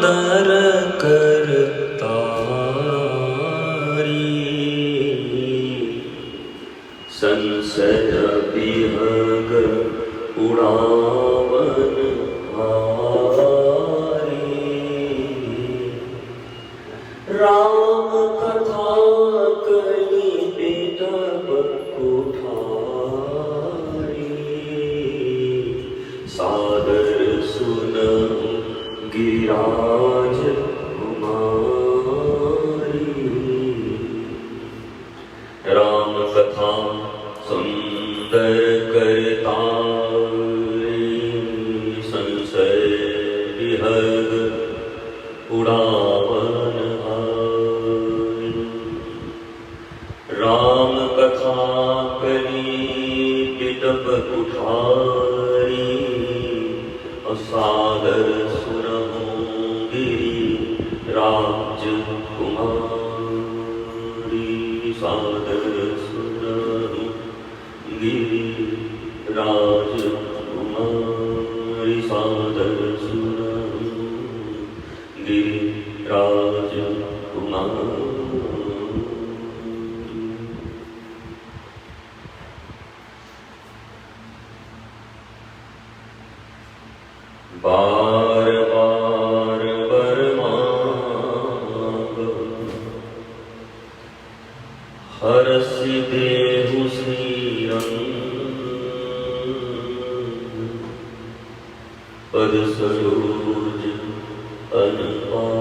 सादर करता संशय विहग उड़ावन हारी। राम कथा कही बिटप कुठारी। सादर सुनहु गिरिराज कुमारी। राम कथा सुंदर करतारी। संशय विहग उड़ावन हारी। राम कथा कही बिटप कुठारी। सादर सुनहु गिरिराज कुमारी। सादर सुनहु गिरिराज कुमारी। सादर सुनहु गिरिराज कुमारी। बार बार वर मांगो हरसि देहु श्रीरंग। पद सरोज अनपायनी।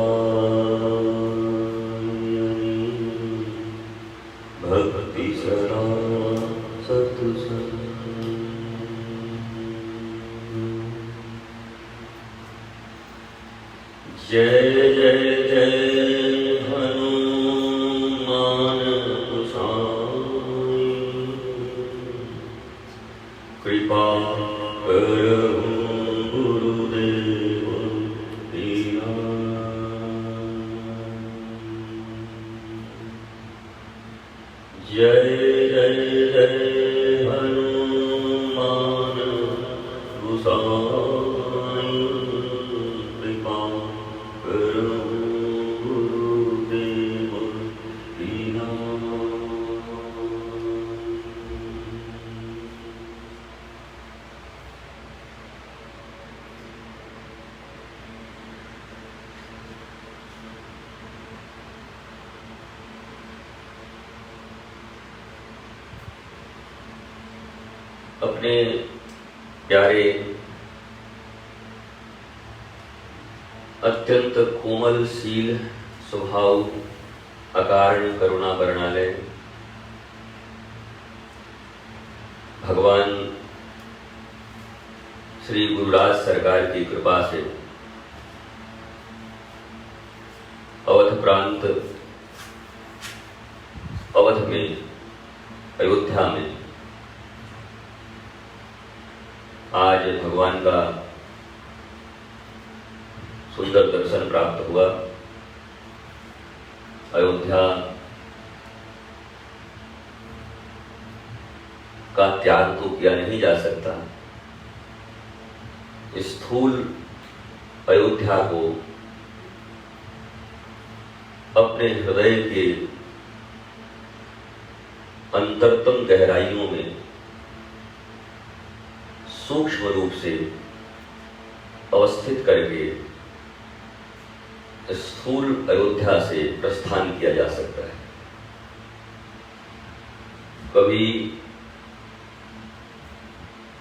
भक्ति सदा सत्संग। जय जय जय हनुमान गोसाई। कृपा करहु गुरुदेव दीना। जय जय जय हनुमान गोसाई। कृपा गुरुदेव दीना। अपने प्यारे अत्यंत कोमलशील स्वभाव अकारण करुणा वर्णालय भगवान श्री गुरुराज सरकार की कृपा से अवध प्रांत अवध में अयोध्या में आज भगवान का सुंदर दर्शन प्राप्त हुआ। अयोध्या का त्याग तो किया नहीं जा सकता। स्थूल अयोध्या को अपने हृदय के अंतरतम गहराइयों में सूक्ष्म रूप से अवस्थित करके स्थूल अयोध्या से प्रस्थान किया जा सकता है। कभी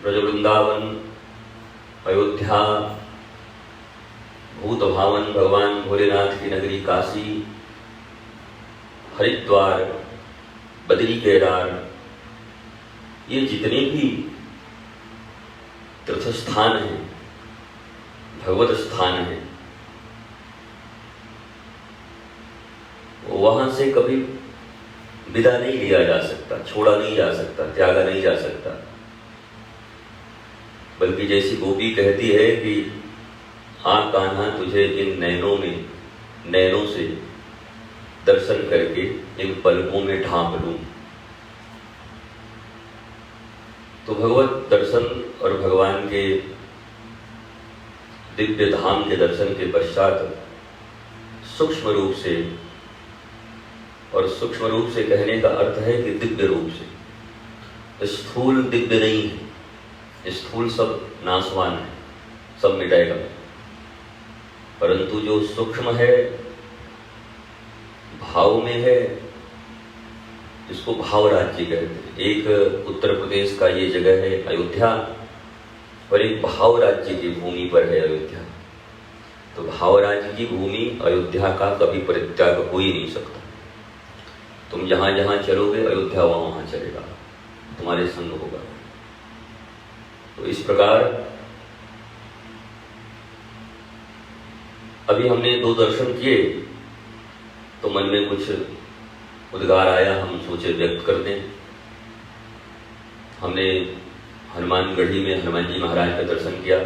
ब्रज वृंदावन, अयोध्या, भूत भावन भगवान भोलेनाथ की नगरी काशी, हरिद्वार, बद्री केदार, ये जितने भी तीर्थ स्थान हैं, भगवत स्थान हैं, वहां से कभी विदा नहीं लिया जा सकता, छोड़ा नहीं जा सकता, त्यागा नहीं जा सकता। बल्कि जैसी गोपी कहती है कि हाँ कान्हा तुझे इन नैनों से दर्शन करके इन पलकों में ढांप लूं। तो भगवत दर्शन और भगवान के दिव्य धाम के दर्शन के पश्चात सूक्ष्म रूप से, और सूक्ष्म रूप से कहने का अर्थ है कि दिव्य रूप से। स्थूल दिव्य नहीं है, स्थूल सब नाशवान है, सब मिटाएगा, परंतु जो सूक्ष्म है, भाव में है, जिसको भाव राज्य कहते हैं। एक उत्तर प्रदेश का ये जगह है अयोध्या, और एक भाव राज्य की भूमि पर है अयोध्या। तो भाव राज्य की भूमि अयोध्या का कभी परित्याग हो ही नहीं सकता। तुम जहां जहां चलोगे अयोध्या वहां वहां चलेगा, तुम्हारे संग होगा। तो इस प्रकार अभी हमने 2 दर्शन किए तो मन में कुछ उद्गार आया, हम सोचे व्यक्त कर दें। हमने हनुमानगढ़ी में हनुमान जी महाराज का दर्शन किया,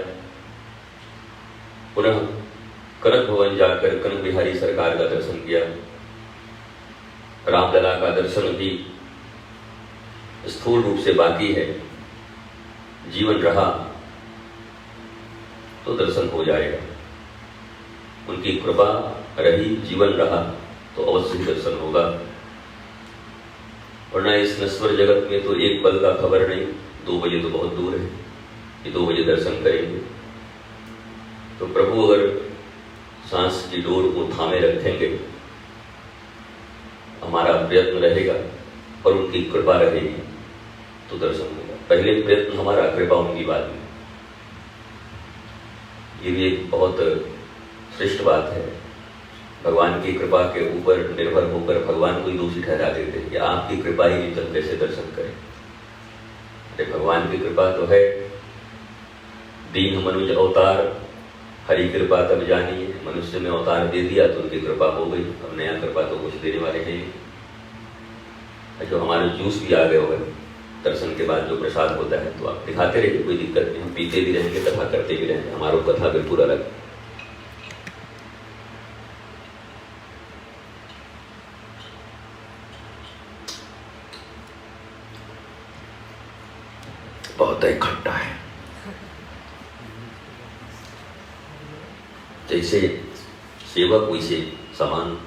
पुनः कनक भवन जाकर कनक बिहारी सरकार का दर्शन किया। रामलला का दर्शन भी स्थूल रूप से बाकी है, जीवन रहा तो दर्शन हो जाएगा। उनकी कृपा रही, जीवन रहा तो अवश्य दर्शन होगा, वरना इस नश्वर जगत में तो एक पल का खबर नहीं। 2 बजे तो बहुत दूर है कि 2 बजे दर्शन करेंगे। तो प्रभु अगर सांस की डोर को थामे रखेंगे, हमारा प्रयत्न रहेगा और उनकी कृपा रहेगी तो दर्शन होगा। पहले प्रयत्न हमारा, कृपा उनकी बाद में। ये भी एक बहुत श्रेष्ठ बात है। भगवान की कृपा के ऊपर निर्भर होकर भगवान को ही दोषी ठहरा देते हैं कि आपकी कृपा ही नहीं, तो कैसे दर्शन करें। अरे भगवान की कृपा तो है। दीन मनुज अवतार हरि कृपा तब जानी है। मनुष्य में अवतार दे दिया तो उनकी कृपा हो गई। अब नया कृपा तो कुछ देने वाले हैं। जो हमारे जूस भी आ गए होगा दर्शन के बाद, जो प्रसाद होता है, तो आप दिखाते रहिए, कोई दिक्कत नहीं। हम पीते भी रहेंगे, कथा करते भी रहेंगे, हमारा कथा बिल्कुल अलग। बहुत ही खट्टा है। जैसे सेवक वैसे सामान,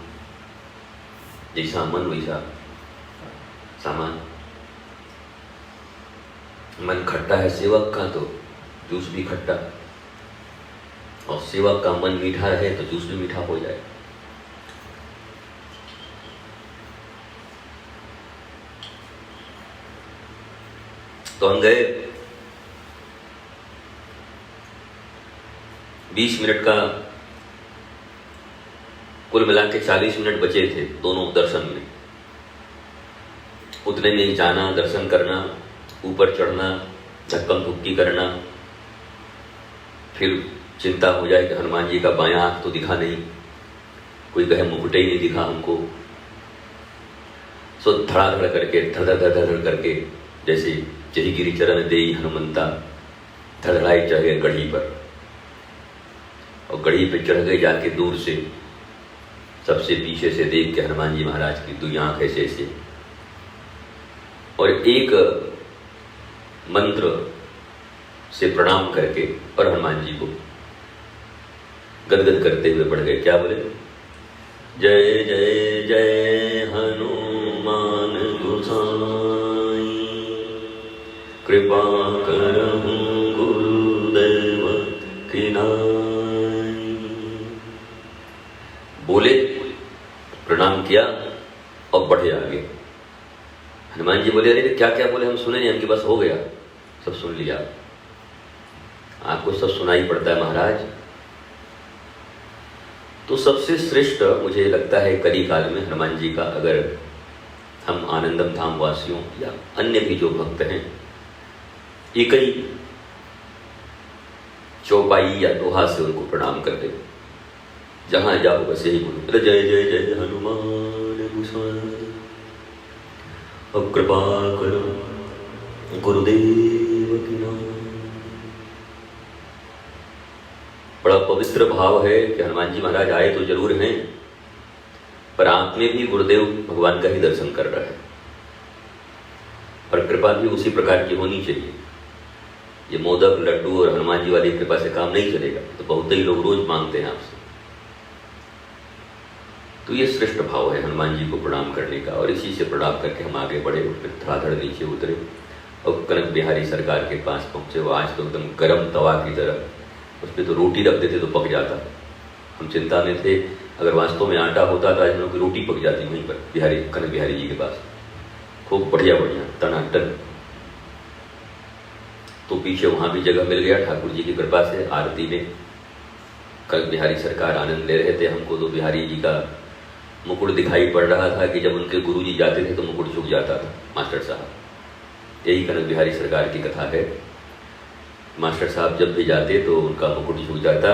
जैसा मन वैसा सामान। मन खट्टा है सेवक का तो जूस भी खट्टा, और सेवक का मन मीठा रहे तो जूस भी मीठा हो जाए। तो हम गए, 20 मिनट का कुल मिला के 40 मिनट बचे थे दोनों दर्शन में। उतने में जाना, दर्शन करना, ऊपर चढ़ना, धक्कम धुक्की करना, फिर चिंता हो जाए कि हनुमान जी का बायां आंख तो दिखा नहीं, कोई कहे मुकुट ही नहीं दिखा हमको। सो धड़ाधड़ करके, धड़ धड़ धड़ करके, जैसे जही गिरी चरण देई हनुमंता, धड़धड़ाई चढ़ गए गढ़ी पर। और गढ़ी पे चढ़ गए, जाके दूर से सबसे पीछे से देख के हनुमान जी महाराज की 2 आंख ऐसे ऐसे, और एक मंत्र से प्रणाम करके और हनुमान जी को गदगद करते हुए बढ़ गए। क्या बोले? जय जय जय हनुमान गोसाई, कृपा करहु गुरुदेव की नाई। बोले, प्रणाम किया और बढ़े आगे। हनुमान जी बोले, अरे क्या क्या बोले, हम सुने नहीं, हमके बस हो गया, सब सुन लिया। आपको सब सुनाई पड़ता है महाराज। तो सबसे श्रेष्ठ मुझे लगता है कली काल में हनुमान जी का, अगर हम आनंदम धाम वासियों या अन्य भी जो भक्त हैं, एक ही चौपाई या दोहा से उनको प्रणाम कर दे। जहां जाओ बस यही बोलो, जय जय जय हनुमान गोसाई, अब कृपा करो गुरुदेव की नाई। बड़ा पवित्र भाव है कि हनुमान जी महाराज आए तो जरूर हैं, पर आप में भी गुरुदेव भगवान का ही दर्शन कर रहा है, और कृपा भी उसी प्रकार की होनी चाहिए। ये मोदक लड्डू और हनुमान जी वाली कृपा से काम नहीं चलेगा। तो बहुत ही लोग रोज मांगते हैं आपसे, तो ये श्रेष्ठ भाव है हनुमान जी को प्रणाम करने का, और इसी से प्रणाम करके हम आगे बढ़े, फिर धड़ाधड़ नीचे उतरे और कनक बिहारी सरकार के पास पहुँचे। वो आज तो एकदम गर्म तवा की तरह, उस पर तो रोटी रख देते तो पक जाता। हम चिंता में थे, अगर वास्तव में आटा होता तो आज हम लोग की रोटी पक जाती वहीं पर कनक बिहारी जी के पास, खूब बढ़िया बढ़िया टनाटन। तो पीछे वहाँ भी जगह मिल गया ठाकुर जी की कृपा से। आरती में कनक बिहारी सरकार आनंद ले रहे थे। हमको तो बिहारी जी का मुकुट दिखाई पड़ रहा था कि जब उनके गुरु जी जाते थे तो मुकुट झुक जाता था, मास्टर साहब। यही कनक बिहारी सरकार की कथा है। मास्टर साहब जब भी जाते तो उनका मुकुट झुक जाता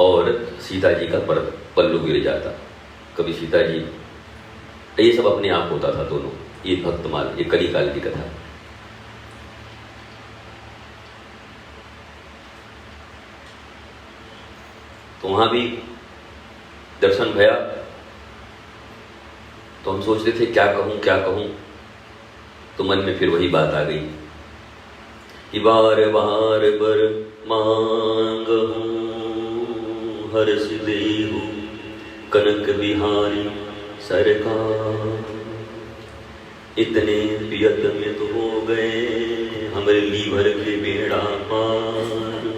और सीता जी का पल्लू गिर जाता। कभी सीता जी, ये सब अपने आप होता था दोनों। ये भक्तमाल, ये कलिकाल की कथा। तो वहां भी दर्शन भया तो हम सोचते थे क्या कहूं, तो मन में फिर वही बात आ गई कि बार बार बर मांगहूं हर्ष देहु कनक बिहारी सरकार, इतने पियत में तो हो गए हमरे लीवर के बेड़ा पार,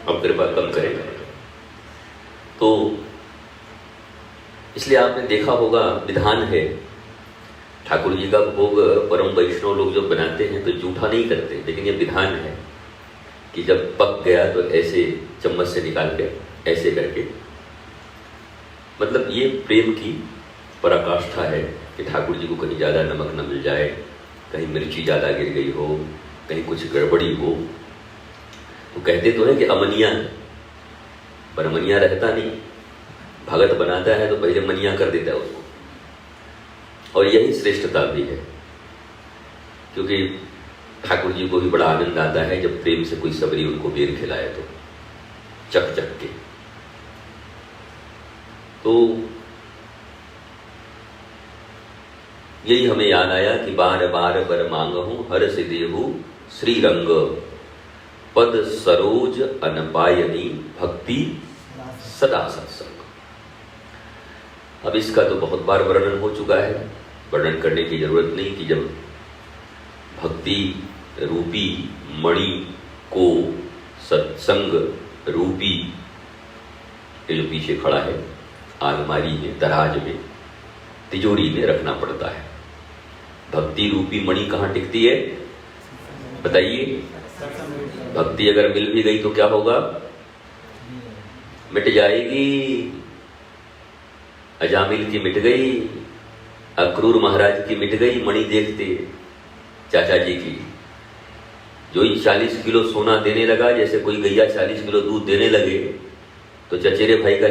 अब कृपा कम करेगा। तो इसलिए आपने देखा होगा, विधान है ठाकुर जी का भोग परम वैष्णव लोग जब बनाते हैं तो जूठा नहीं करते, लेकिन ये विधान है कि जब पक गया तो ऐसे चम्मच से निकाल के ऐसे करके, मतलब ये प्रेम की पराकाष्ठा है कि ठाकुर जी को कहीं ज़्यादा नमक न मिल जाए, कहीं मिर्ची ज़्यादा गिर गई हो, कहीं कुछ गड़बड़ी हो। तो कहते तो है कि अमनिया है, पर मनिया रहता नहीं। भगत बनाता है तो पहले मनिया कर देता है उसको, और यही श्रेष्ठता भी है, क्योंकि ठाकुर जी को भी बड़ा आनंद आता है जब प्रेम से कोई सबरी उनको बेर खिलाए तो चक चक के। तो यही हमें याद आया कि बार बार बर मांगहूं हर्ष देहु श्री रंग, पद सरोज अनपायनी भक्ति सदा सत्संग। अब इसका तो बहुत बार वर्णन हो चुका है, वर्णन करने की जरूरत नहीं कि जब भक्ति रूपी मणि को सत्संग रूपी, ये जो पीछे खड़ा है आलमारी में, दराज में, तिजोरी में रखना पड़ता है। भक्ति रूपी मणि कहाँ टिकती है बताइए? भक्ति अगर मिल भी गई तो क्या होगा? मिट जाएगी। अजामिल की मिट गई, अक्रूर महाराज की मिट गई मणि देखते चाचा जी की। जो इन 40 किलो सोना देने लगा, जैसे कोई गैया 40 किलो दूध देने लगे, तो चचेरे भाई का